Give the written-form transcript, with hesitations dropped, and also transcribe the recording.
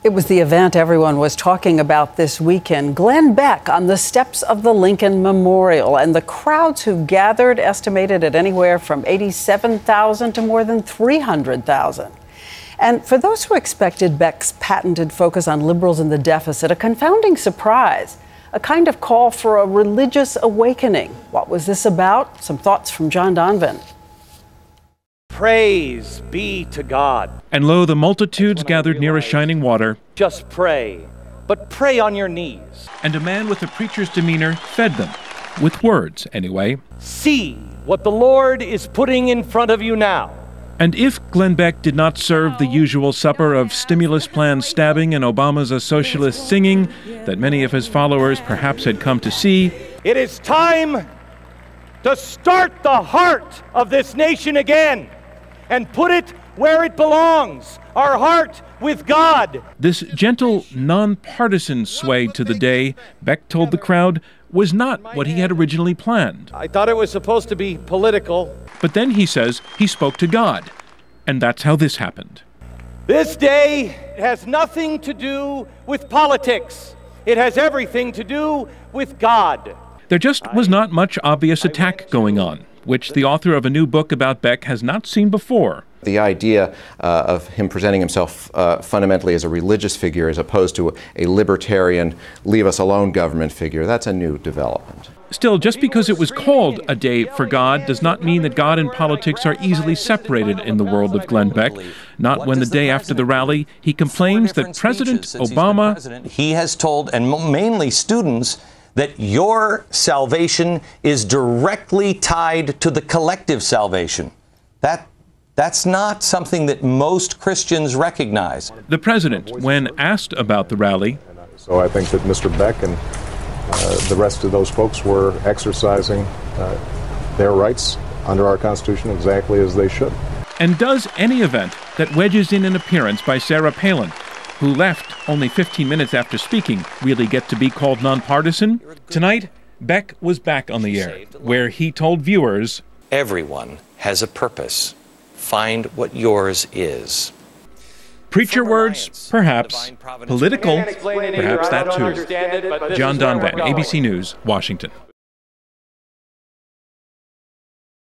It was the event everyone was talking about this weekend. Glenn Beck on the steps of the Lincoln Memorial, and the crowds who gathered estimated at anywhere from 87,000 to more than 300,000. And for those who expected Beck's patented focus on liberals and the deficit, a confounding surprise, a kind of call for a religious awakening. What was this about? Some thoughts from John Donvan. Praise be to God. And lo, the multitudes gathered near a shining water. Just pray, but pray on your knees. And a man with a preacher's demeanor fed them, with words anyway. See what the Lord is putting in front of you now. And if Glenn Beck did not serve the usual supper of stimulus plan stabbing and Obama's a socialist singing that many of his followers perhaps had come to see, it is time to start the heart of this nation again and put it where it belongs, our heart with God. This gentle, nonpartisan sway to the day, Beck told the crowd, was not what he had originally planned. I thought it was supposed to be political. But then he says he spoke to God, and that's how this happened. This day has nothing to do with politics. It has everything to do with God. There just was not much obvious attack going on, which the author of a new book about Beck has not seen before. The idea of him presenting himself fundamentally as a religious figure as opposed to a libertarian, leave-us-alone government figure, that's a new development. Still, just because it was called a day for God does not mean that God and politics are easily separated in the world of Glenn Beck. Not when the day after the rally, he complains that President Obama... He has told, and mainly students, that your salvation is directly tied to the collective salvation. That's not something that most Christians recognize. The president, when asked about the rally... So I think that Mr. Beck and the rest of those folks were exercising their rights under our Constitution exactly as they should. And does any event that wedges in an appearance by Sarah Palin, who left only 15 minutes after speaking, really get to be called nonpartisan? Tonight, Beck was back on the air, where he told viewers, everyone has a purpose. Find what yours is. Preacher words, perhaps. Political, perhaps that too. John Donvan, ABC News, Washington.